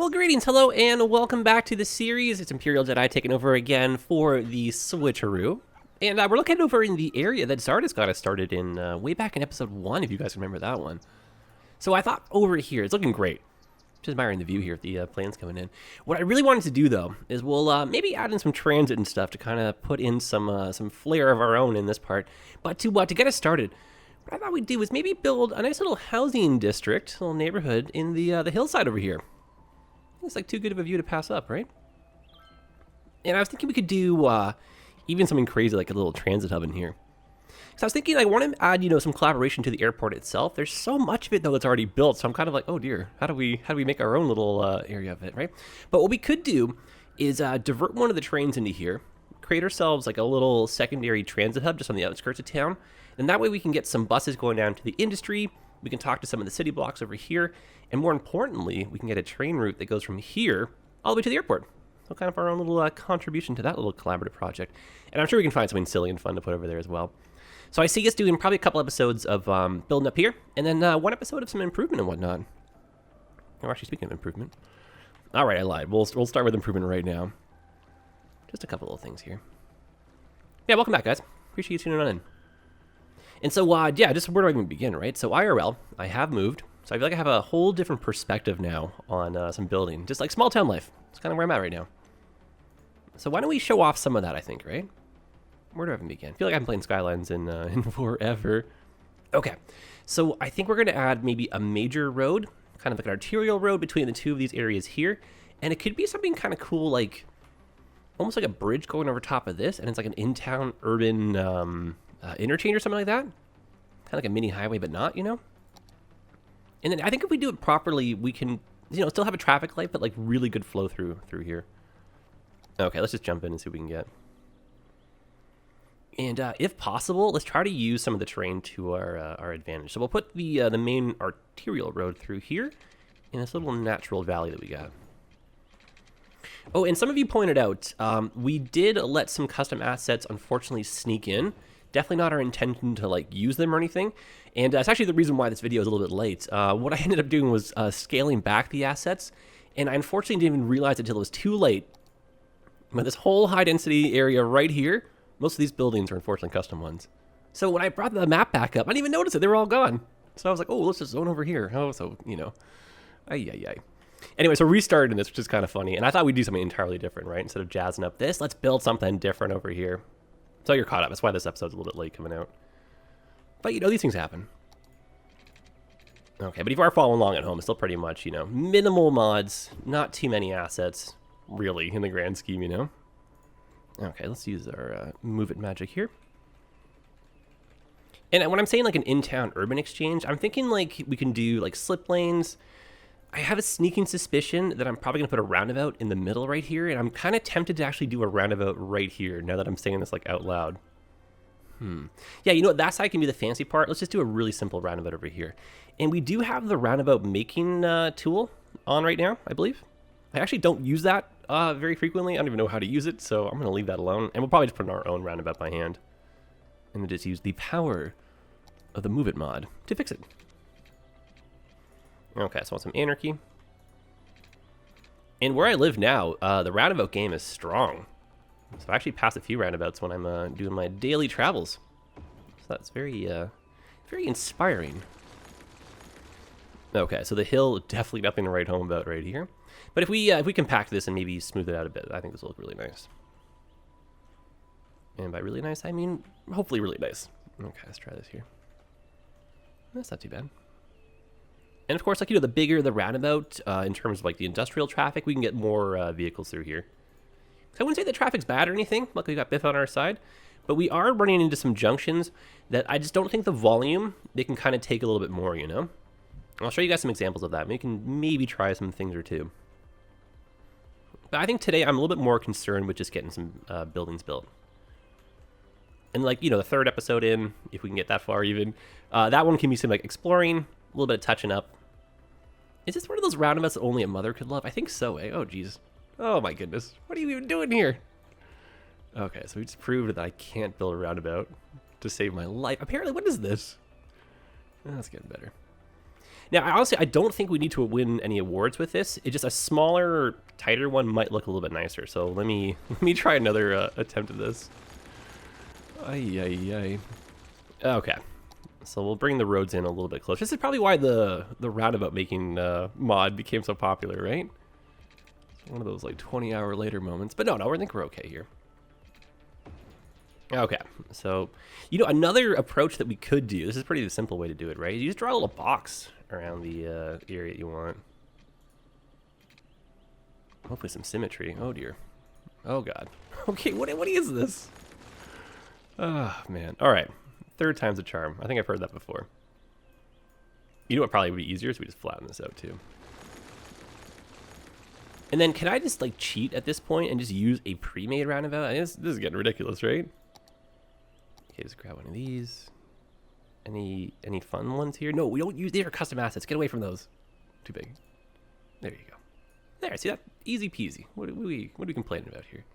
Well, greetings, hello, and welcome back to the series. It's ImperialJedi taking over again for the Switcheroo. And we're looking over in the area that Zarda's got us started in way back in episode 1, if you guys remember that one. So I thought over here, it's looking great. Just admiring the view here with the planes coming in. What I really wanted to do, though, is we'll maybe add in some transit and stuff to kind of put in some flair of our own in this part. But to get us started, what I thought we'd do is maybe build a nice little housing district, a little neighborhood in the hillside over here. It's like too good of a view to pass up, right? And I was thinking we could do even something crazy like a little transit hub in here. So I was thinking I want to add, some collaboration to the airport itself. There's so much of it though that's already built, so I'm kind of like, oh dear, how do we make our own little area of it, right? But what we could do is divert one of the trains into here, create ourselves like a little secondary transit hub just on the outskirts of town, and that way we can get some buses going down to the industry. We can talk to some of the city blocks over here, and more importantly, we can get a train route that goes from here all the way to the airport. So kind of our own little contribution to that little collaborative project. And I'm sure we can find something silly and fun to put over there as well. So I see us doing probably a couple episodes of building up here, and then one episode of some improvement and whatnot. Oh, actually, speaking of improvement. All right, I lied. We'll start with improvement right now. Just a couple little things here. Yeah, welcome back, guys. Appreciate you tuning on in. And so, yeah, just where do I even begin, right? So IRL, I have moved. So I feel like I have a whole different perspective now on some building. Just like small town life. It's kind of where I'm at right now. So why don't we show off some of that, I think, right? Where do I even begin? I feel like I haven't played Skylines in forever. Okay, so I think we're going to add maybe a major road, kind of like an arterial road between the two of these areas here. And it could be something kind of cool, like almost like a bridge going over top of this. And it's like an in-town urban interchange or something like that. Kind of like a mini highway, but not, And then I think if we do it properly, we can, still have a traffic light, but like really good flow through here. Okay, let's just jump in and see what we can get. And if possible, let's try to use some of the terrain to our advantage. So we'll put the main arterial road through here in this little natural valley that we got. Oh, and some of you pointed out, we did let some custom assets unfortunately sneak in. Definitely not our intention to like use them or anything. And it's actually the reason why this video is a little bit late. What I ended up doing was scaling back the assets. And I unfortunately didn't even realize it until it was too late. But this whole high density area right here, most of these buildings are unfortunately custom ones. So when I brought the map back up, I didn't even notice it. They were all gone. So I was like, oh, let's just zone over here. Oh, so, ay. Anyway, so restarting this, which is kind of funny. And I thought we'd do something entirely different, right? Instead of jazzing up this, let's build something different over here. So you're caught up. That's why this episode's a little bit late coming out. But, these things happen. Okay, but if you are following along at home, it's still pretty much, minimal mods, not too many assets, really, in the grand scheme, Okay, let's use our move it magic here. And when I'm saying like an in-town urban exchange, I'm thinking like we can do like slip lanes. I have a sneaking suspicion that I'm probably going to put a roundabout in the middle right here, and I'm kind of tempted to actually do a roundabout right here now that I'm saying this like out loud. Yeah, you know what? That side can be the fancy part. Let's just do a really simple roundabout over here. And we do have the roundabout making tool on right now, I believe. I actually don't use that very frequently. I don't even know how to use it, so I'm going to leave that alone. And we'll probably just put in our own roundabout by hand. And then just use the power of the Move It mod to fix it. Okay, so I want some anarchy. And where I live now, the roundabout game is strong. So I actually pass a few roundabouts when I'm doing my daily travels. So that's very inspiring. Okay, so the hill, definitely nothing to write home about right here. But if we compact this and maybe smooth it out a bit, I think this will look really nice. And by really nice, I mean hopefully really nice. Okay, let's try this here. That's not too bad. And of course, like, the bigger the roundabout, in terms of like the industrial traffic, we can get more vehicles through here. So I wouldn't say the traffic's bad or anything. Luckily, we got Biff on our side. But we are running into some junctions that I just don't think the volume, they can kind of take a little bit more, I'll show you guys some examples of that. We can maybe try some things or two. But I think today I'm a little bit more concerned with just getting some buildings built. And like, the third episode in, if we can get that far even, that one can be some like exploring, a little bit of touching up. Is this one of those roundabouts that only a mother could love? I think so, eh? Oh, geez. Oh, my goodness. What are you even doing here? Okay, so we just proved that I can't build a roundabout to save my life. Apparently, what is this? Oh, that's getting better. Now, honestly, I don't think we need to win any awards with this. It's just a smaller, tighter one might look a little bit nicer. So let me try another attempt at this. Ay, ay, ay. Okay. So we'll bring the roads in a little bit closer. This is probably why the roundabout making mod became so popular, right? One of those like 20-hour later moments. But no, I think we're okay here. Okay, so, you know, another approach that we could do, this is pretty the simple way to do it, right? You just draw a little box around the area you want. Hopefully some symmetry. Oh, dear. Oh, God. Okay, what is this? Oh, man. All right. Third time's a charm. I think I've heard that before. You know what probably would be easier is we just flatten this out, too. And then can I just, like, cheat at this point and just use a pre-made roundabout? This is getting ridiculous, right? Okay, just grab one of these. Any fun ones here? No, we don't use, these are custom assets. Get away from those. Too big. There you go. There, see that? Easy peasy. What are we complaining about here?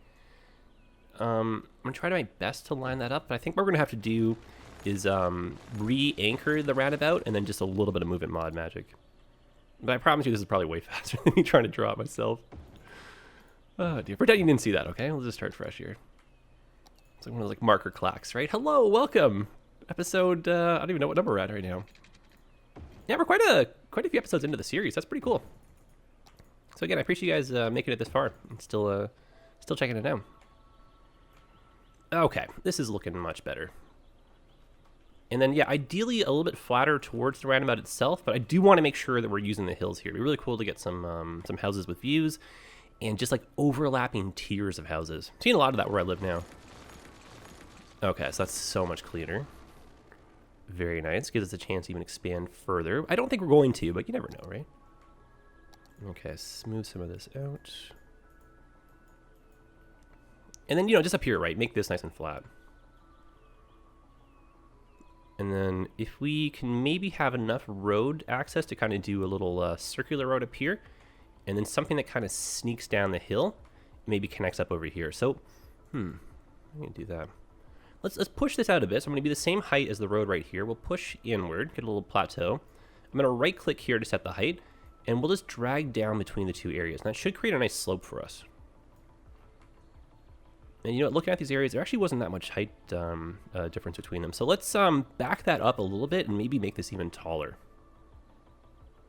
I'm gonna try my best to line that up, but I think what we're gonna have to do is re-anchor the roundabout and then just a little bit of movement mod magic. But I promise you this is probably way faster than me trying to draw it myself. Oh dear. Pretend you didn't see that, okay? We'll just start fresh here. It's like one of those like marker clacks, right? Hello, welcome! Episode, I don't even know what number we're at right now. Yeah, we're quite a few episodes into the series. That's pretty cool. So again, I appreciate you guys making it this far and still checking it out. Okay, this is looking much better. And then, yeah, ideally a little bit flatter towards the roundabout itself, but I do want to make sure that we're using the hills here. It'd be really cool to get some houses with views and just like overlapping tiers of houses. I'm seeing a lot of that where I live now. Okay, so that's so much cleaner. Very nice. Gives us a chance to even expand further. I don't think we're going to, but you never know, right? Okay, smooth some of this out. And then, you know, just up here, right? Make this nice and flat. And then if we can maybe have enough road access to kind of do a little circular road up here, and then something that kind of sneaks down the hill, maybe connects up over here. So, I'm going to do that. Let's push this out a bit. So I'm going to be the same height as the road right here. We'll push inward, get a little plateau. I'm going to right click here to set the height, and we'll just drag down between the two areas. And that should create a nice slope for us. And you know, looking at these areas, there actually wasn't that much height difference between them. So let's back that up a little bit and maybe make this even taller.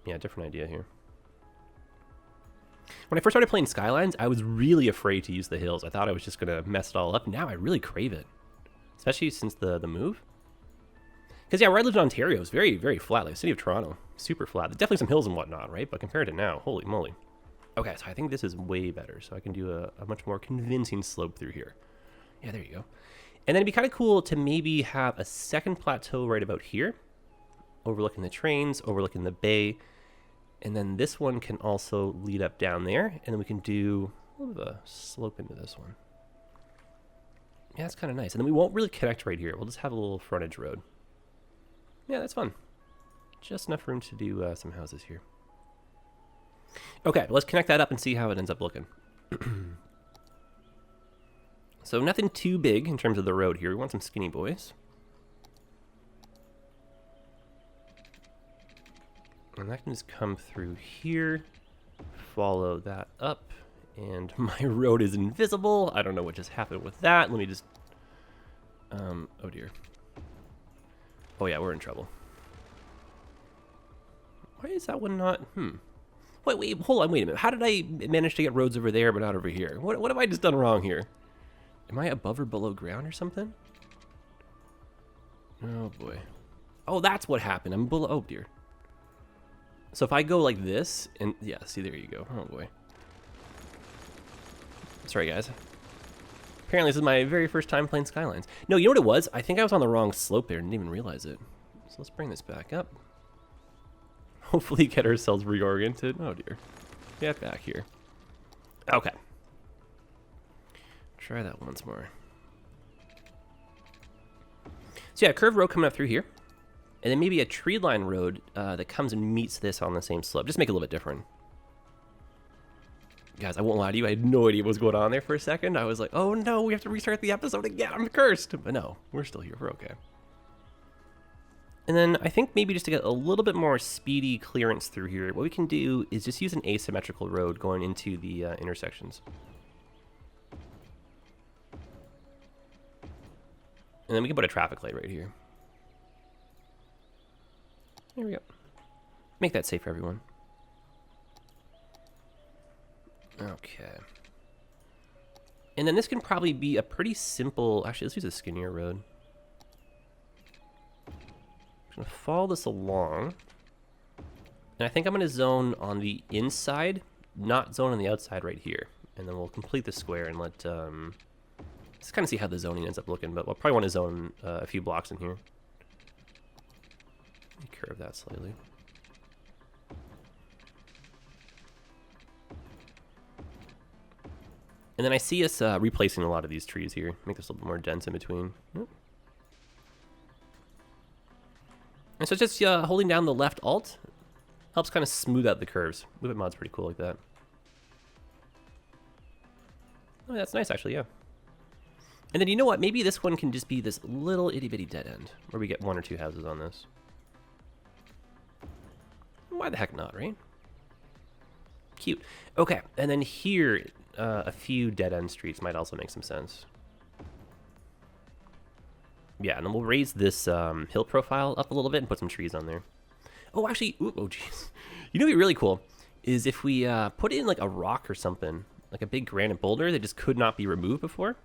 Yeah, different idea here. When I first started playing Skylines, I was really afraid to use the hills. I thought I was just going to mess it all up. Now I really crave it. Especially since the move. Because, yeah, where I lived in Ontario, it was very, very flat. Like the city of Toronto, super flat. There's definitely some hills and whatnot, right? But compared to now, holy moly. Okay, so I think this is way better. So I can do a much more convincing slope through here. Yeah, there you go. And then it'd be kind of cool to maybe have a second plateau right about here. Overlooking the trains, overlooking the bay. And then this one can also lead up down there. And then we can do a little bit of a slope into this one. Yeah, that's kind of nice. And then we won't really connect right here. We'll just have a little frontage road. Yeah, that's fun. Just enough room to do some houses here. Okay, let's connect that up and see how it ends up looking. So nothing too big in terms of the road here. We want some skinny boys. And that can just come through here. Follow that up. And my road is invisible. I don't know what just happened with that. Let me just... oh dear. Oh yeah, we're in trouble. Why is that one not... Wait, hold on, wait a minute. How did I manage to get roads over there but not over here? What have I just done wrong here? Am I above or below ground or something? Oh boy. Oh, that's what happened. I'm below... Oh dear. So if I go like this, and... Yeah, see, there you go. Oh boy. Sorry, guys. Apparently, this is my very first time playing Skylines. No, you know what it was? I think I was on the wrong slope there and didn't even realize it. So let's bring this back up. Hopefully get ourselves reoriented. Oh, dear. Get back here. Okay. Try that once more. So yeah, curved road coming up through here. And then maybe a tree line road that comes and meets this on the same slope. Just make it a little bit different. Guys, I won't lie to you. I had no idea what was going on there for a second. I was like, oh no, we have to restart the episode again. I'm cursed. But no, we're still here. We're okay. And then I think maybe just to get a little bit more speedy clearance through here, what we can do is just use an asymmetrical road going into the intersections. And then we can put a traffic light right here. There we go. Make that safe for everyone. Okay. And then this can probably be a pretty simple... Actually, let's use a skinnier road. I'm going to follow this along. And I think I'm going to zone on the inside, not zone on the outside right here. And then we'll complete the square and let... Let's kind of see how the zoning ends up looking, but we'll probably want to zone a few blocks in here. Let me curve that slightly. And then I see us replacing a lot of these trees here. Make this a little bit more dense in between. Yep. And so just holding down the left alt helps kind of smooth out the curves. Movement mod's pretty cool like that. Oh, that's nice actually, yeah. And then you know what? Maybe this one can just be this little itty bitty dead end where we get 1 or 2 houses on this. Why the heck not, right? Cute. Okay, and then here, a few dead end streets might also make some sense. Yeah, and then we'll raise this hill profile up a little bit and put some trees on there. Oh, actually, ooh, oh jeez. You know what'd be really cool is if we put in like a rock or something, like a big granite boulder that just could not be removed before.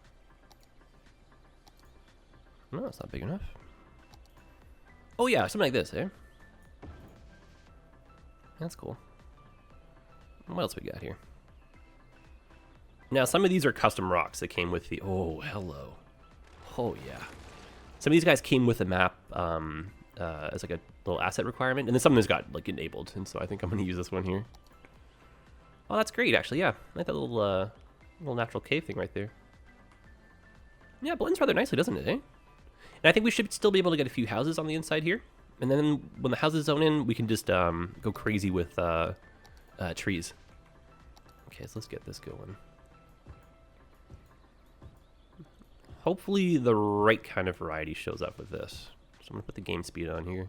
No, it's not big enough. Oh yeah, something like this, eh? That's cool. What else we got here? Now, some of these are custom rocks that came with the... Oh, hello. Oh, yeah. Some of these guys came with the map as like a little asset requirement, and then some of these got like enabled, and so I think I'm going to use this one here. Oh, that's great, actually, yeah. I like that little natural cave thing right there. Yeah, it blends rather nicely, doesn't it, eh? And I think we should still be able to get a few houses on the inside here. And then when the houses zone in, we can just go crazy with trees. Okay, so let's get this going. Hopefully the right kind of variety shows up with this. So I'm going to put the game speed on here.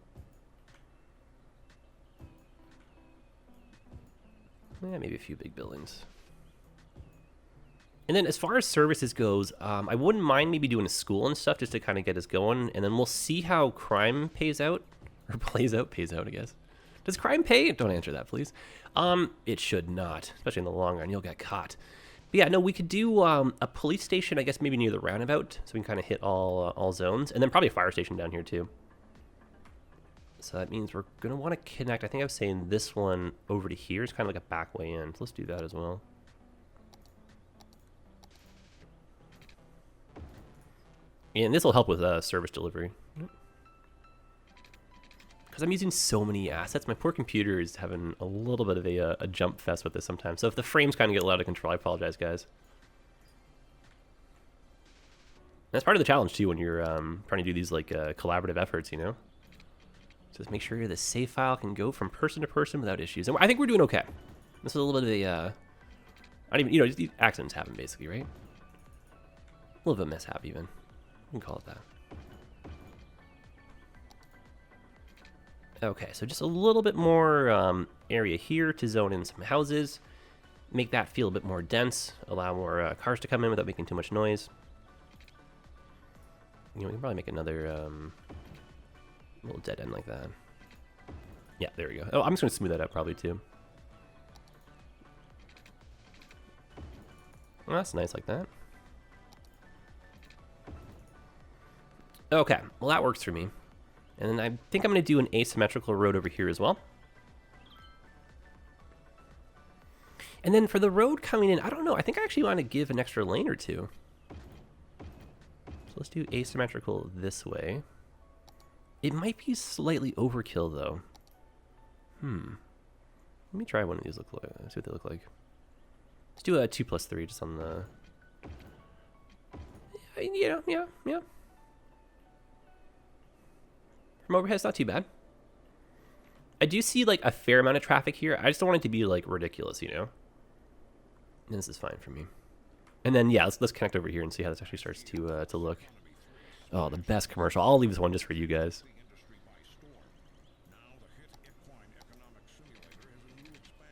Yeah, maybe a few big buildings. And then as far as services goes, I wouldn't mind maybe doing a school and stuff just to kind of get us going. And then we'll see how crime pays out. Or pays out, I guess. Does crime pay? Don't answer that, please. It should not, especially in the long run. You'll get caught. But yeah, no, we could do a police station, I guess, maybe near the roundabout. So we can kind of hit all zones. And then probably a fire station down here, too. So that means we're going to want to connect. I think I was saying this one over to here is kind of like a back way in. So let's do that as well. And this will help with service delivery. Because I'm using so many assets, my poor computer is having a little bit of a jump fest with this sometimes. So if the frames kind of get out of control, I apologize, guys. That's part of the challenge, too, when you're trying to do these like collaborative efforts, you know? Just make sure the save file can go from person to person without issues. And I think we're doing okay. This is a little bit of a... I don't even, you know, just these accidents happen, basically, right? A little bit of a mishap, even. We can call it that. Okay, so just a little bit more area here to zone in some houses. Make that feel a bit more dense. Allow more cars to come in without making too much noise. You know, we can probably make another little dead end like that. Yeah, there we go. Oh, I'm just going to smooth that out probably too. Well, that's nice like that. Okay, well that works for me. And then I think I'm going to do an asymmetrical road over here as well. And then for the road coming in, I don't know. I think I actually want to give an extra lane or two. So let's do asymmetrical this way. It might be slightly overkill, though. Let me try one of these. Look like. See what they look like. Let's do a 2+3 just on the... Yeah. From overhead, it's not too bad. I do see like a fair amount of traffic here. I just don't want it to be like ridiculous, you know? And this is fine for me. And then, yeah, let's connect over here and see how this actually starts to look. Oh, the best commercial. I'll leave this one just for you guys.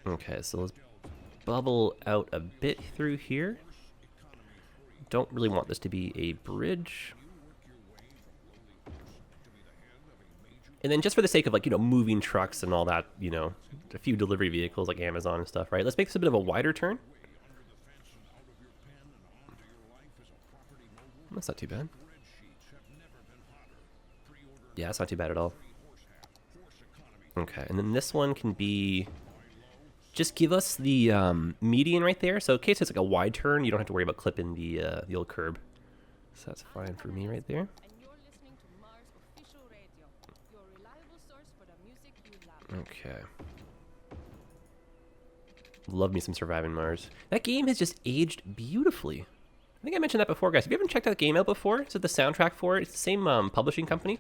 Okay, so let's bubble out a bit through here. Don't really want this to be a bridge. And then just for the sake of, like, you know, moving trucks and all that, you know, a few delivery vehicles like Amazon and stuff, right? Let's make this a bit of a wider turn. That's not too bad. Yeah, it's not too bad at all. Okay, and then this one can be... Just give us the median right there. So in case it's like a wide turn, you don't have to worry about clipping the old curb. So that's fine for me right there. Okay. Love me some Surviving Mars. That game has just aged beautifully. I think I mentioned that before, guys. Have you ever checked that game out before? Is it the soundtrack for it? It's the same publishing company.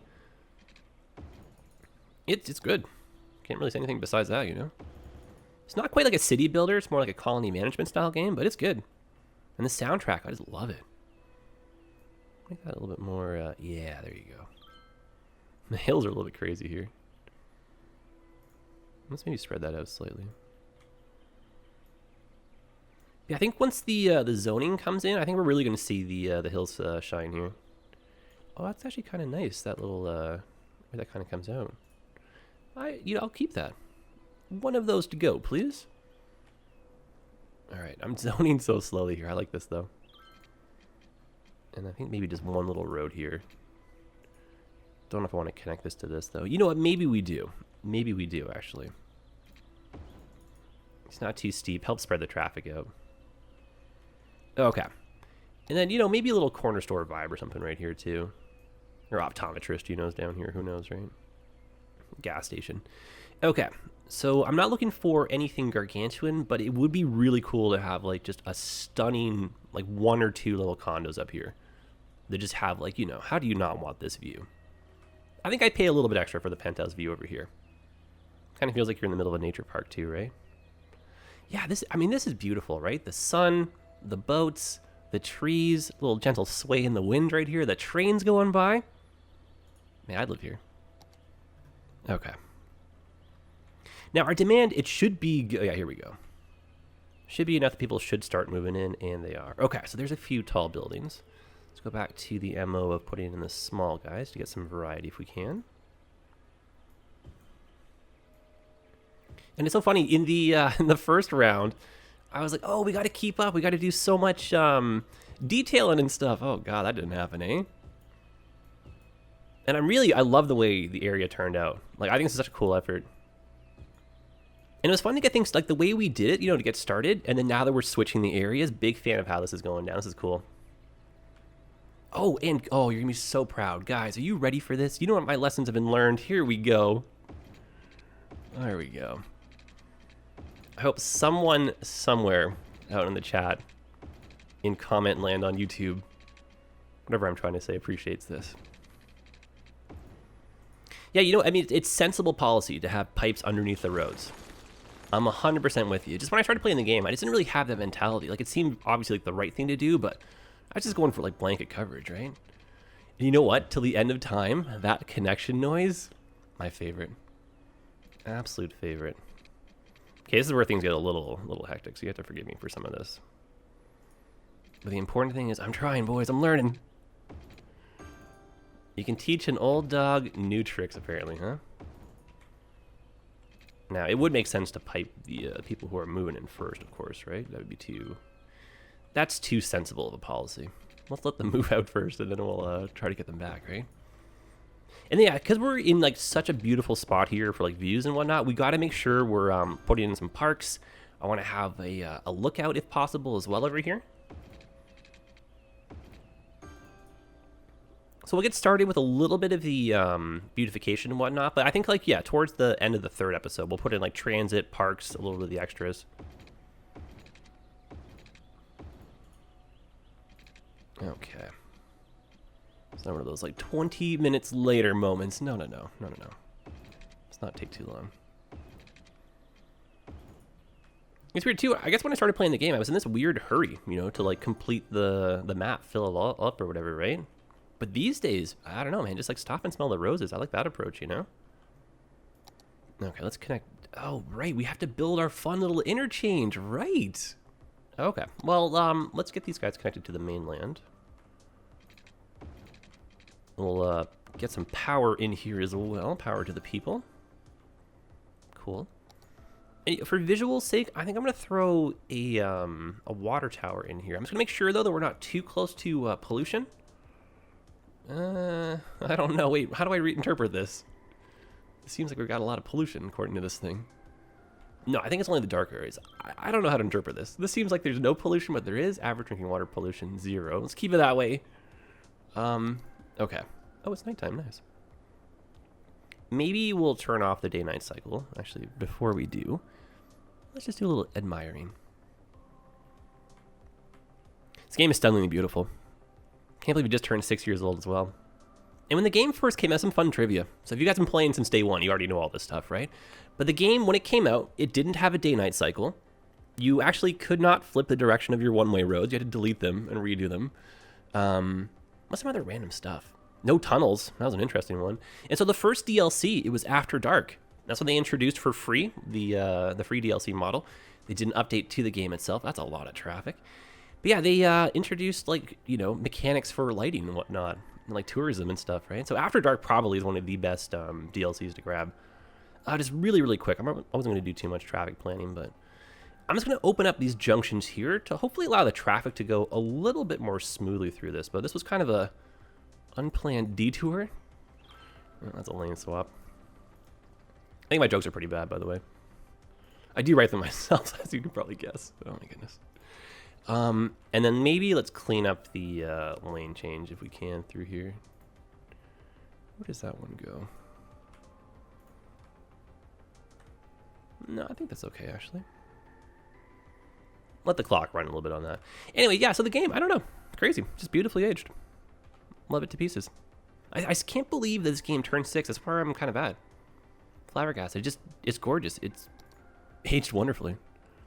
It's good. Can't really say anything besides that, you know? It's not quite like a city builder. It's more like a colony management style game, but it's good. And the soundtrack, I just love it. Make that a little bit more, yeah, there you go. The hills are a little bit crazy here. Let's maybe spread that out slightly. Yeah, I think once the zoning comes in, I think we're really going to see the hills shine here. Oh, that's actually kind of nice. That little where that kind of comes out. I'll keep that. One of those to go, please. All right, I'm zoning so slowly here. I like this though. And I think maybe just one little road here. Don't know if I want to connect this to this though. You know what? Maybe we do. Maybe we do actually. It's not too steep. Help spread the traffic out. Okay. And then, you know, maybe a little corner store vibe or something right here too. Or optometrist, you know, is down here. Who knows, right? Gas station. Okay. So I'm not looking for anything gargantuan, but it would be really cool to have like just a stunning, like 1 or 2 little condos up here. That just have like, you know, how do you not want this view? I think I'd pay a little bit extra for the penthouse view over here. Kind of feels like you're in the middle of a nature park too, right? Yeah, this is beautiful, right? The sun, the boats, the trees, a little gentle sway in the wind right here, the trains going by. Man, I'd live here. Okay. Now, our demand, it should be... yeah, here we go. Should be enough that people should start moving in, and they are. Okay, so there's a few tall buildings. Let's go back to the MO of putting in the small guys to get some variety if we can. And it's so funny, in the first round, I was like, oh, we got to keep up. We got to do so much detailing and stuff. Oh, God, that didn't happen, eh? And I love the way the area turned out. Like, I think this is such a cool effort. And it was fun to get things, like the way we did it, you know, to get started. And then now that we're switching the areas, big fan of how this is going down. This is cool. Oh, and, oh, you're going to be so proud. Guys, are you ready for this? You know what my lessons have been learned? Here we go. There we go. I hope someone somewhere out in the chat, in comment land on YouTube, whatever I'm trying to say, appreciates this. Yeah, you know, I mean, it's sensible policy to have pipes underneath the roads. I'm 100% with you. Just when I started playing the game, I just didn't really have that mentality. Like, it seemed obviously like the right thing to do, but I was just going for like blanket coverage, right? And you know what? Till the end of time, that connection noise, my favorite. Absolute favorite. Okay, this is where things get a little hectic, so you have to forgive me for some of this. But the important thing is, I'm trying, boys. I'm learning. You can teach an old dog new tricks, apparently, huh? Now, it would make sense to pipe the people who are moving in first, of course, right? That would be too... That's too sensible of a policy. Let's let them move out first, and then we'll try to get them back, right? And yeah, because we're in like such a beautiful spot here for like views and whatnot, we got to make sure we're putting in some parks. I want to have a lookout if possible as well over here. So we'll get started with a little bit of the beautification and whatnot, but I think like, yeah, towards the end of the third episode, we'll put in like transit, parks, a little bit of the extras. Okay. It's not one of those like 20 minutes later moments. No. Let's not take too long. It's weird too. I guess when I started playing the game, I was in this weird hurry, you know, to like complete the map, fill it all up or whatever, right? But these days, I don't know, man. Just like stop and smell the roses. I like that approach, you know? Okay, let's connect Oh, right. We have to build our fun little interchange. Right. Okay. Well, let's get these guys connected to the mainland. We'll get some power in here as well. Power to the people. Cool. And for visual sake, I think I'm going to throw a water tower in here. I'm just going to make sure, though, that we're not too close to pollution. I don't know. Wait, how do I reinterpret this? It seems like we've got a lot of pollution, according to this thing. No, I think it's only the dark areas. I don't know how to interpret this. This seems like there's no pollution, but there is. Average drinking water pollution, 0. Let's keep it that way. Okay. Oh, it's nighttime. Nice. Maybe we'll turn off the day-night cycle. Actually, before we do, let's just do a little admiring. This game is stunningly beautiful. Can't believe it just turned 6 years old as well. And when the game first came out, some fun trivia. So if you guys have been playing since day one, you already know all this stuff, right? But the game, when it came out, it didn't have a day-night cycle. You actually could not flip the direction of your one-way roads. You had to delete them and redo them. What's some other random stuff? No tunnels. That was an interesting one. And so the first DLC, it was After Dark. That's what they introduced for free, the free DLC model. They didn't update to the game itself. That's a lot of traffic. But yeah, they introduced, like, you know, mechanics for lighting and whatnot, and like tourism and stuff, right? So After Dark probably is one of the best DLCs to grab. Just really, really quick. I wasn't going to do too much traffic planning, but I'm just going to open up these junctions here to hopefully allow the traffic to go a little bit more smoothly through this. But this was kind of a unplanned detour. Oh, that's a lane swap. I think my jokes are pretty bad, by the way. I do write them myself, as you can probably guess. Oh my goodness. And then maybe let's clean up the lane change if we can through here. Where does that one go? No, I think that's okay, actually. Let the clock run a little bit on that. Anyway, yeah, so the game, I don't know. Crazy. Just beautifully aged. Love it to pieces. I can't believe that this game turned 6. That's where I'm kind of at. Flabbergasted. It's gorgeous. It's aged wonderfully.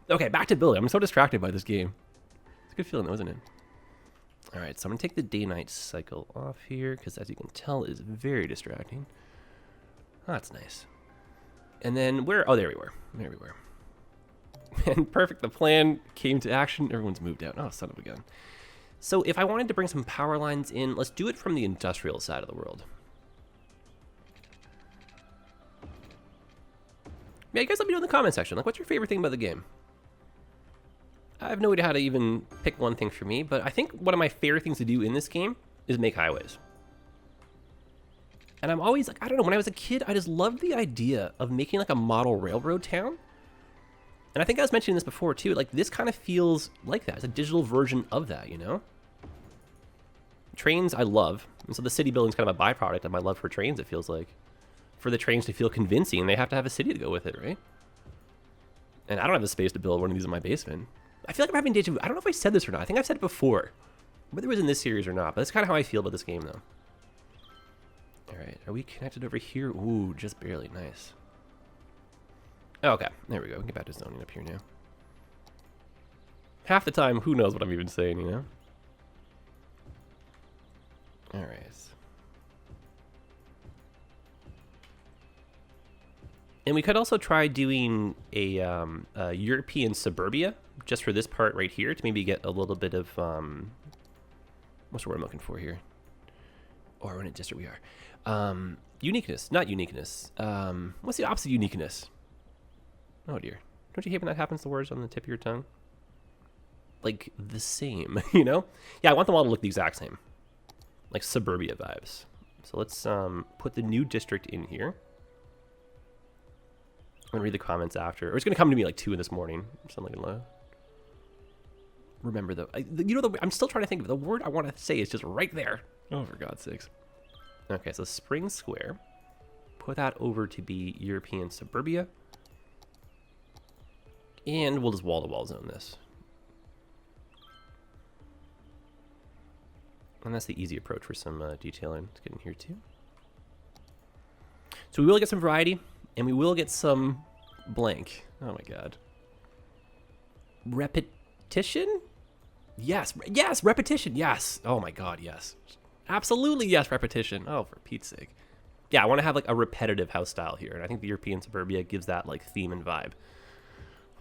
Okay, back to building. I'm so distracted by this game. It's a good feeling though, isn't it? All right, so I'm going to take the day-night cycle off here because, as you can tell, it is very distracting. Oh, that's nice. And then where? Oh, there we were. There we were. And perfect. The plan came to action. Everyone's moved out. Oh, son of a gun. So if I wanted to bring some power lines in, let's do it from the industrial side of the world. Yeah, you guys let me know in the comment section. Like, what's your favorite thing about the game? I have no idea how to even pick one thing for me, but I think one of my favorite things to do in this game is make highways. And I'm always like, I don't know, when I was a kid, I just loved the idea of making like a model railroad town. And I think I was mentioning this before too, like this kind of feels like that. It's a digital version of that, you know? Trains I love, and so the city building is kind of a byproduct of my love for trains, it feels like. For the trains to feel convincing, they have to have a city to go with it, right? And I don't have the space to build one of these in my basement. I feel like I'm having deja vu. I don't know if I said this or not. I think I've said it before. Whether it was in this series or not, but that's kind of how I feel about this game, though. All right, are we connected over here? Ooh, just barely. Nice. Oh, okay, there we go. We can get back to zoning up here now. Half the time, who knows what I'm even saying, you know? All right. And we could also try doing a European suburbia just for this part right here to maybe get a little bit of, what's the word I'm looking for here? Or when it just we are. Uniqueness, not uniqueness. What's the opposite of uniqueness? Oh dear. Don't you hate when that happens to words on the tip of your tongue? Like the same, you know? Yeah, I want them all to look the exact same. Like suburbia vibes. So let's put the new district in here. I'm going to read the comments after. Or it's going to come to me like 2 in this morning. Something like that. Remember though. You know, I'm still trying to think of the word I want to say is just right there. Oh, for God's sakes. Okay, so Spring Square. Put that over to be European suburbia. And we'll just wall-to-wall zone this. And that's the easy approach for some detailing. Let's get in here too. So we will get some variety. And we will get some blank. Oh my God. Repetition? Yes. Yes, repetition. Yes. Oh my God, yes. Absolutely yes, repetition. Oh, for Pete's sake. Yeah, I want to have like a repetitive house style here, and I think the European suburbia gives that like theme and vibe.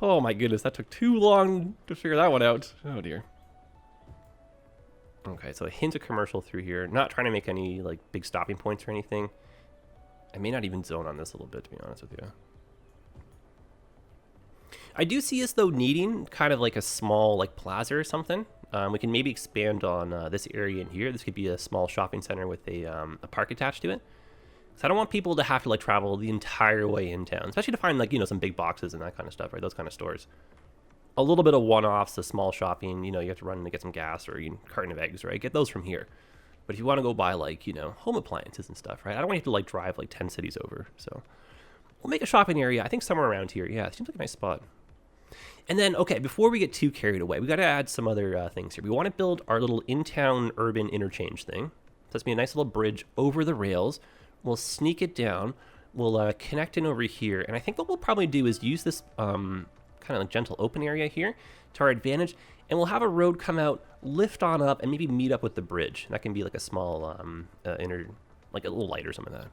Oh my goodness, that took too long to figure that one out. Oh dear. Okay, so a hint of commercial through here. Not trying to make any like big stopping points or anything. I may not even zone on this a little bit, to be honest with you. I do see us though needing kind of like a small like plaza or something. We can maybe expand on this area in here. This could be a small shopping center with a park attached to it. So I don't want people to have to like travel the entire way in town, especially to find like, you know, some big boxes and that kind of stuff, right? Those kind of stores. A little bit of one-offs, a small shopping, you know, you have to run in to get some gas or a carton of eggs, right? Get those from here. But if you want to go buy like, you know, home appliances and stuff, right? I don't want you to like drive like 10 cities over. So we'll make a shopping area, I think somewhere around here. Yeah, it seems like a nice spot. And then, okay, before we get too carried away, we got to add some other things here. We want to build our little in-town urban interchange thing. So that's going to be a nice little bridge over the rails. We'll sneak it down. We'll connect in over here. And I think what we'll probably do is use this kind of like gentle open area here to our advantage. And we'll have a road come out, lift on up, and maybe meet up with the bridge. That can be like a small like a little light or something like that.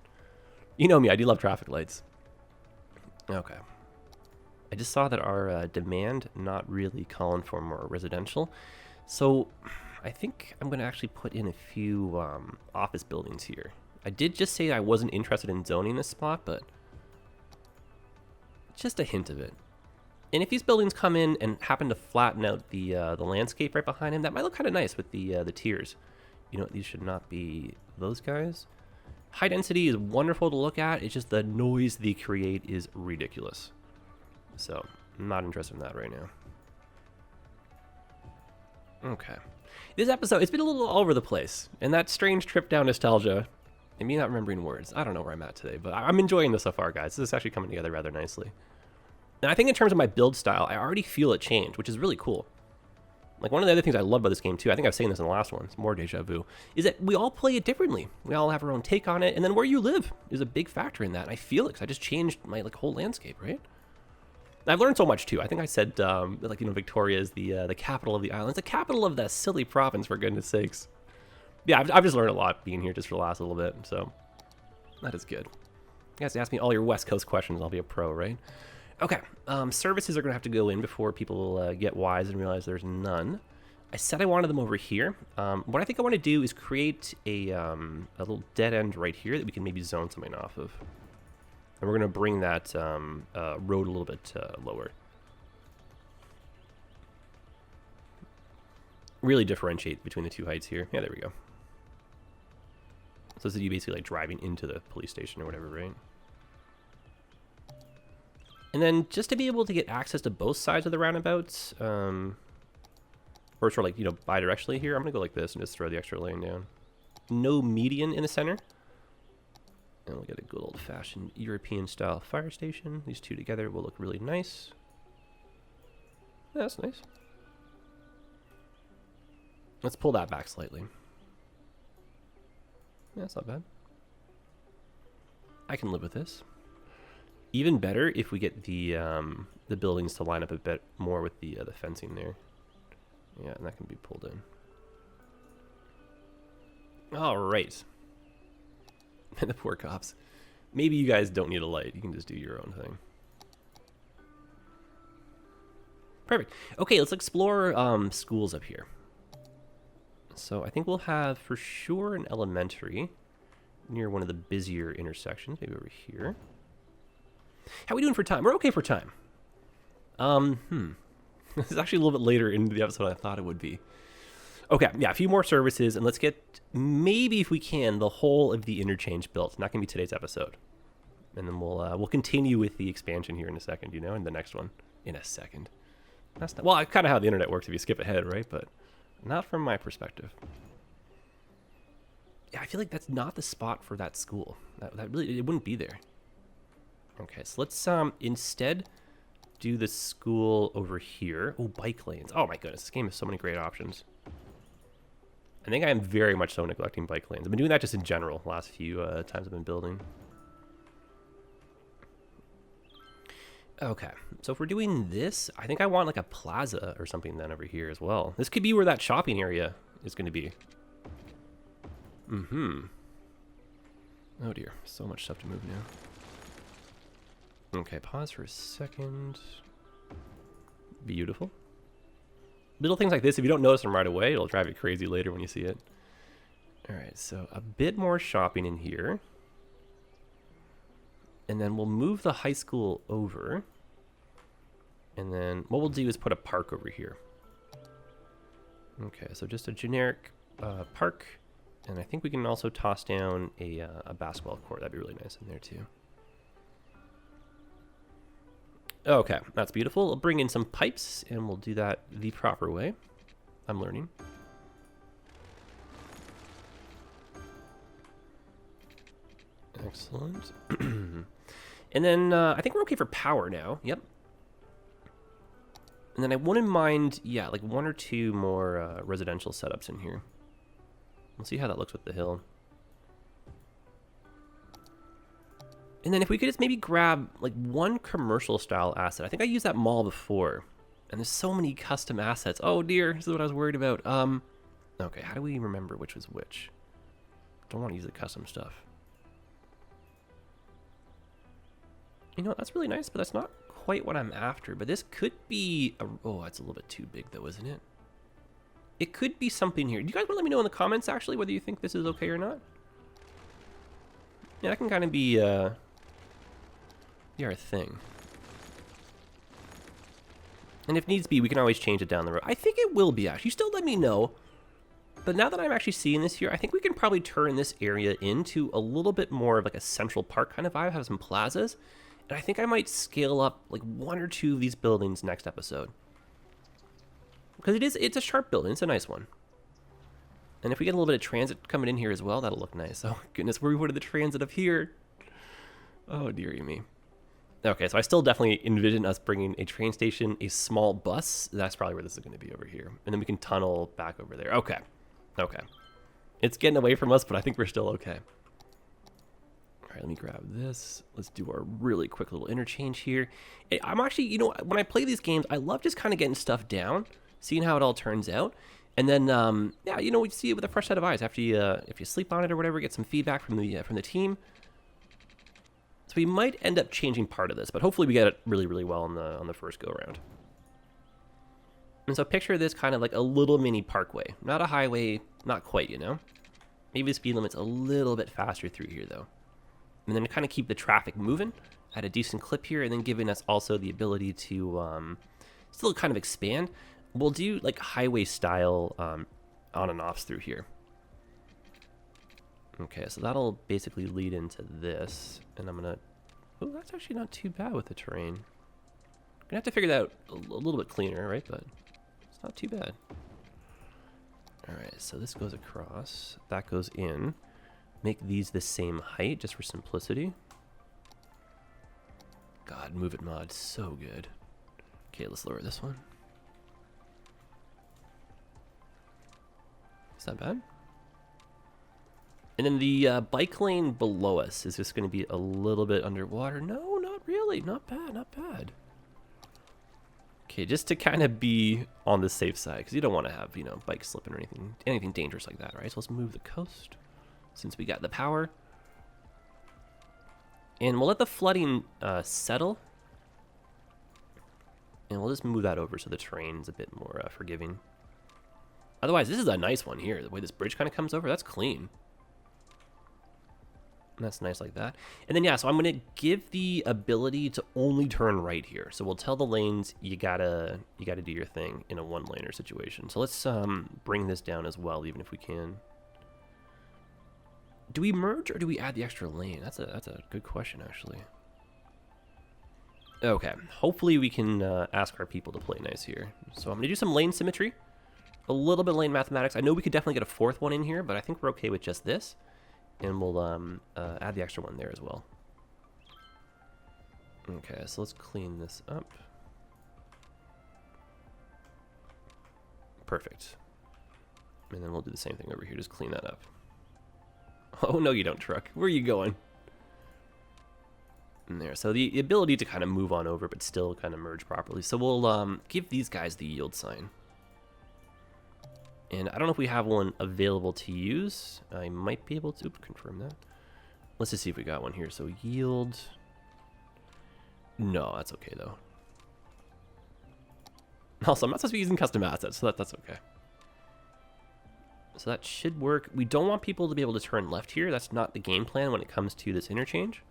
You know me, I do love traffic lights. Okay. I just saw that our demand not really calling for more residential. So I think I'm going to actually put in a few office buildings here. I did just say I wasn't interested in zoning this spot, but just a hint of it. And if these buildings come in and happen to flatten out the landscape right behind them, that might look kind of nice with the tiers. You know, these should not be those guys. High density is wonderful to look at. It's just the noise they create is ridiculous. So I'm not interested in that right now. Okay. This episode, it's been a little all over the place. And that strange trip down nostalgia, and me not remembering words. I don't know where I'm at today, but I'm enjoying this so far, guys. This is actually coming together rather nicely. And I think in terms of my build style, I already feel it change, which is really cool. Like one of the other things I love about this game too, I think I was saying this in the last one, it's more deja vu, is that we all play it differently. We all have our own take on it, and then where you live is a big factor in that. And I feel it because I just changed my like whole landscape, right? And I've learned so much too. I think I said like, you know, Victoria is the capital of the island. It's the capital of that silly province, for goodness sakes. Yeah, I've just learned a lot being here just for the last little bit, so that is good. You guys ask me all your West Coast questions, I'll be a pro, right? Okay, services are going to have to go in before people get wise and realize there's none. I said I wanted them over here. What I think I want to do is create a little dead end right here that we can maybe zone something off of. And we're going to bring that road a little bit lower. Really differentiate between the two heights here. Yeah, there we go. So this is you basically like driving into the police station or whatever, right? And then just to be able to get access to both sides of the roundabouts, or sort of like, you know, bi-directionally here, I'm going to go like this and just throw the extra lane down. No median in the center. And we'll get a good old-fashioned European-style fire station. These two together will look really nice. Yeah, that's nice. Let's pull that back slightly. Yeah, that's not bad. I can live with this. Even better if we get the buildings to line up a bit more with the fencing there. Yeah, and that can be pulled in. All right. And the poor cops. Maybe you guys don't need a light. You can just do your own thing. Perfect. Okay, let's explore schools up here. So I think we'll have, for sure, an elementary near one of the busier intersections. Maybe over here. How are we doing for time? We're okay for time. This is actually a little bit later into the episode than I thought it would be. Okay, yeah, a few more services, and let's get, maybe if we can, the whole of the interchange built. Not going to be today's episode. And then we'll continue with the expansion here in a second, you know, in the next one. In a second. That's not, well, kind of how the internet works if you skip ahead, right? But not from my perspective. Yeah, I feel like that's not the spot for that school. That really, it wouldn't be there. Okay, so let's instead do the school over here. Oh, bike lanes. Oh my goodness, this game has so many great options. I think I am very much so neglecting bike lanes. I've been doing that just in general the last few times I've been building. Okay, so if we're doing this, I think I want like a plaza or something then over here as well. This could be where that shopping area is going to be. Oh dear, so much stuff to move now. Okay, pause for a second. Beautiful. Little things like this, if you don't notice them right away, it'll drive you crazy later when you see it. All right, so a bit more shopping in here. And then we'll move the high school over. And then what we'll do is put a park over here. Okay, so just a generic park. And I think we can also toss down a basketball court. That'd be really nice in there too. Okay, that's beautiful. We'll bring in some pipes and we'll do that the proper way. I'm learning. Excellent. And then I think we're okay for power now. Yep. And then I wouldn't mind, yeah, like 1 or 2 more residential setups in here. We'll see how that looks with the hill. And then if we could just maybe grab like 1 commercial style asset. I think I used that mall before. And there's so many custom assets. Oh dear, this is what I was worried about. Okay, how do we remember which was which? Don't want to use the custom stuff. You know what, that's really nice, but that's not quite what I'm after. But this could be oh, that's a little bit too big though, isn't it? It could be something here. Do you guys want to let me know in the comments actually whether you think this is okay or not? Yeah, that can kind of be our thing. And if needs be, we can always change it down the road. I think it will be, actually. You still let me know. But now that I'm actually seeing this here, I think we can probably turn this area into a little bit more of like a Central Park kind of vibe, have some plazas. And I think I might scale up like 1 or 2 of these buildings next episode. Because it's a sharp building. It's a nice one. And if we get a little bit of transit coming in here as well, that'll look nice. Oh, goodness, where we put the transit up here. Oh, dearie me. Okay, so I still definitely envision us bringing a train station, a small bus. That's probably where this is going to be over here. And then we can tunnel back over there. Okay. Okay. It's getting away from us, but I think we're still okay. All right, let me grab this. Let's do our really quick little interchange here. I'm actually, you know, when I play these games, I love just kind of getting stuff down, seeing how it all turns out. And then, yeah, you know, we see it with a fresh set of eyes after you, if you sleep on it or whatever, get some feedback from the team. So we might end up changing part of this, but hopefully we get it really, really well on the first go around. And so picture this kind of like a little mini parkway, not a highway, not quite, you know. Maybe the speed limit's a little bit faster through here though, and then kind of keep the traffic moving at a decent clip here, and then giving us also the ability to still kind of expand. We'll do like highway style on and offs through here. Okay, so that'll basically lead into this, and I'm gonna, oh, that's actually not too bad with the terrain. Gonna have to figure that out a little bit cleaner, right? But it's not too bad. All right, so this goes across, that goes in. Make these the same height just for simplicity. God, Move It mod, so good. Okay, let's lower this one. Is that bad? And then the bike lane below us is just going to be a little bit underwater. No, not really. Not bad, not bad. Okay, just to kind of be on the safe side, because you don't want to have, you know, bikes slipping or anything dangerous like that, right? So let's move the coast since we got the power. And we'll let the flooding settle. And we'll just move that over so the terrain's a bit more forgiving. Otherwise, this is a nice one here. The way this bridge kind of comes over, that's clean. And that's nice like that. And then, yeah, so I'm going to give the ability to only turn right here. So we'll tell the lanes you gotta do your thing in a one-laner situation. So let's bring this down as well, even if we can. Do we merge or do we add the extra lane? That's a good question, actually. Okay, hopefully we can ask our people to play nice here. So I'm going to do some lane symmetry, a little bit of lane mathematics. I know we could definitely get a 4th one in here, but I think we're okay with just this. And we'll add the extra one there as well. Okay, so let's clean this up. Perfect. And then we'll do the same thing over here, just clean that up. Oh, no you don't, truck. Where are you going? And there, so the ability to kind of move on over, but still kind of merge properly. So we'll give these guys the yield sign. And I don't know if we have one available to use. I might be able to confirm that. Let's just see if we got one here. So yield. No, that's okay though. Also, I'm not supposed to be using custom assets, so that's okay. So that should work. We don't want people to be able to turn left here. That's not the game plan when it comes to this interchange.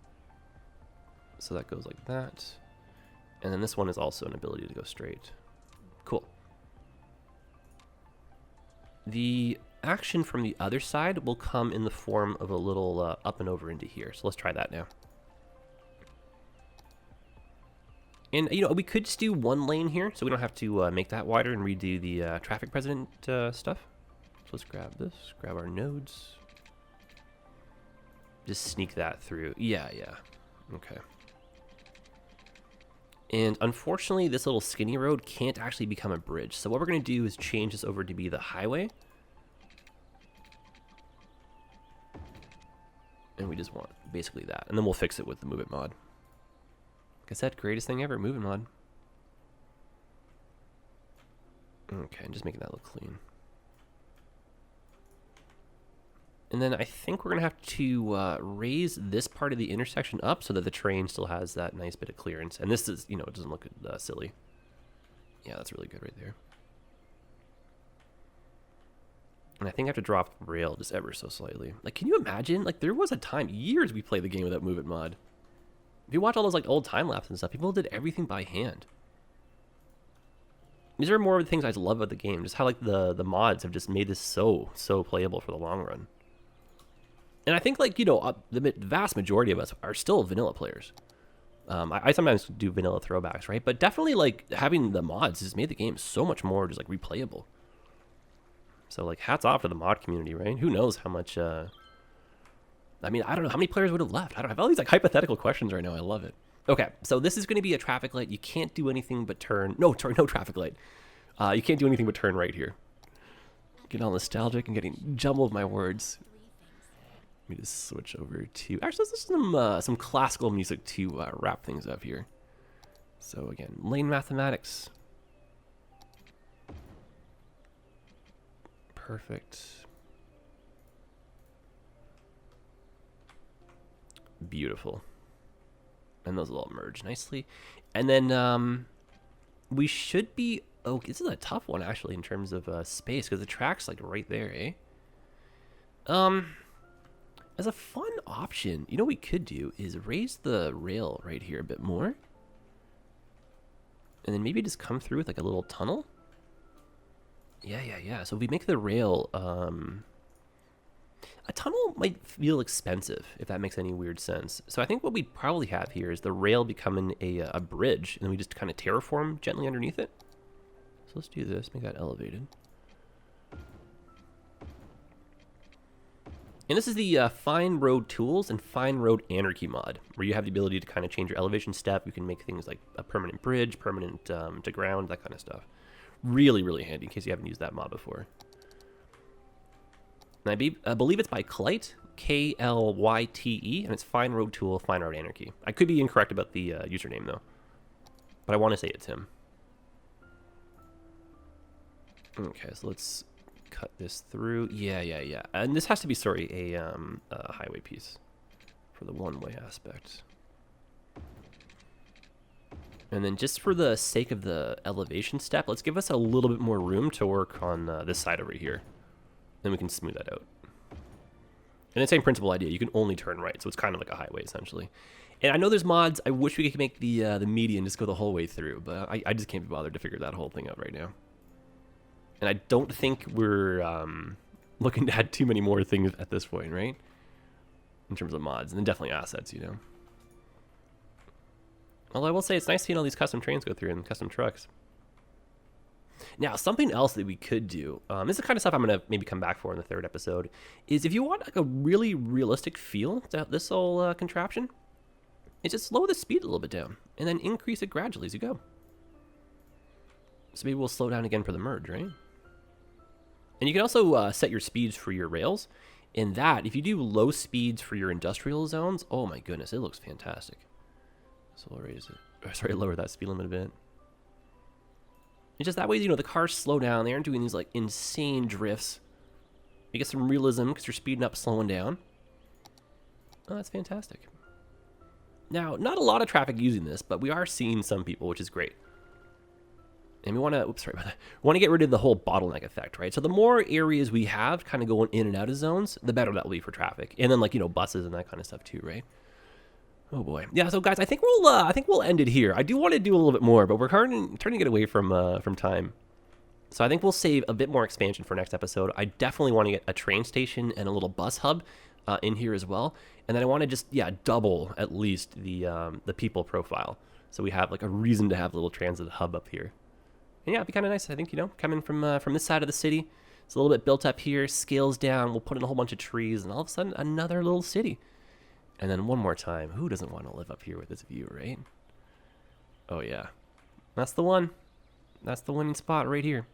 So that goes like that. And then this one is also an ability to go straight. Cool. The action from the other side will come in the form of a little up and over into here. So let's try that now. And, you know, we could just do one lane here, so we don't have to make that wider and redo the traffic president stuff. So let's grab this, grab our nodes. Just sneak that through. Yeah. Okay. And unfortunately, this little skinny road can't actually become a bridge. So what we're going to do is change this over to be the highway. And we just want basically that. And then we'll fix it with the Move It mod. Like I said, greatest thing ever, Move It mod. Okay, just making that look clean. And then I think we're going to have to raise this part of the intersection up so that the train still has that nice bit of clearance. And this is, you know, it doesn't look silly. Yeah, that's really good right there. And I think I have to drop rail just ever so slightly. Like, can you imagine? Like, there was a time, years we played the game without Move It mod. If you watch all those, like, old time lapses and stuff, people did everything by hand. These are more of the things I love about the game. Just how, like, the mods have just made this so playable for the long run. And I think, like, you know, the vast majority of us are still vanilla players. I sometimes do vanilla throwbacks, right? But definitely, like, having the mods has made the game so much more just, like, replayable. So, like, hats off to the mod community, right? Who knows how much, I mean, I don't know how many players would have left. I don't have all these, like, hypothetical questions right now. I love it. Okay, so this is going to be a traffic light. You can't do anything but turn. No traffic light. You can't do anything but turn right here. Getting all nostalgic and getting jumbled my words. Let me just switch over to... Actually, let's listen to some classical music to wrap things up here. So, again, lane mathematics. Perfect. Beautiful. And those will all merge nicely. And then we should be... Oh, this is a tough one, actually, in terms of space, because the track's, like, right there, eh? As a fun option, you know what we could do is raise the rail right here a bit more. And then maybe just come through with like a little tunnel. Yeah. So if we make the rail, a tunnel might feel expensive, if that makes any weird sense. So I think what we'd probably have here is the rail becoming a bridge, and then we just kind of terraform gently underneath it. So let's do this, make that elevated. And this is the Fine Road Tools and Fine Road Anarchy mod, where you have the ability to kind of change your elevation step. You can make things like a permanent bridge, permanent to ground, that kind of stuff. Really, really handy in case you haven't used that mod before. And I believe it's by Klyte, K-L-Y-T-E, and it's Fine Road Tool, Fine Road Anarchy. I could be incorrect about the username, though. But I want to say it's him. Okay, so let's... cut this through. Yeah. And this has to be, sorry, a highway piece for the one-way aspect. And then just for the sake of the elevation step, let's give us a little bit more room to work on this side over here. Then we can smooth that out. And the same principal idea, you can only turn right, so it's kind of like a highway, essentially. And I know there's mods, I wish we could make the median just go the whole way through, but I just can't be bothered to figure that whole thing out right now. And I don't think we're looking to add too many more things at this point, right? In terms of mods, and then definitely assets, you know. Although I will say it's nice seeing all these custom trains go through and custom trucks. Now, something else that we could do, this is the kind of stuff I'm going to maybe come back for in the third episode, is if you want like a really realistic feel to this whole contraption, is just slow the speed a little bit down, and then increase it gradually as you go. So maybe we'll slow down again for the merge, right? And you can also set your speeds for your rails. In that, if you do low speeds for your industrial zones, oh my goodness, it looks fantastic. So we'll raise it. Sorry, lower that speed limit a bit. It's just that way, you know, the cars slow down. They aren't doing these like insane drifts. You get some realism because you're speeding up, slowing down. Oh, that's fantastic. Now, not a lot of traffic using this, but we are seeing some people, which is great. And we want to, we want to get rid of the whole bottleneck effect, right? So the more areas we have kind of going in and out of zones, the better that will be for traffic. And then like, buses and that kind of stuff too, right? Oh boy. Yeah, so guys, I think we'll end it here. I do want to do a little bit more, but we're turning to get away from time. So I think we'll save a bit more expansion for next episode. I definitely want to get a train station and a little bus hub in here as well. And then I want to just, double at least the people profile. So we have like a reason to have a little transit hub up here. And yeah, it'd be kind of nice, I think, coming from this side of the city. It's a little bit built up here, scales down, we'll put in a whole bunch of trees, and all of a sudden, another little city. And then one more time, who doesn't want to live up here with this view, right? Oh yeah, that's the one. That's the winning spot right here.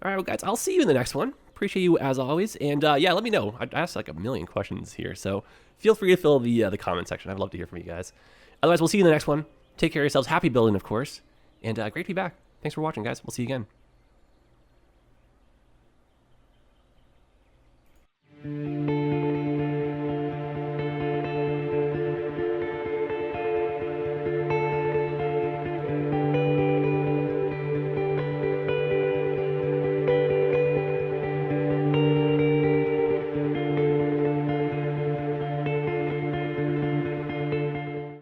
All right, well, guys, I'll see you in the next one. Appreciate you as always, and let me know. I asked like a million questions here, so feel free to fill the comment section. I'd love to hear from you guys. Otherwise, we'll see you in the next one. Take care of yourselves. Happy building, of course, and great to be back. Thanks for watching, guys. We'll see you again.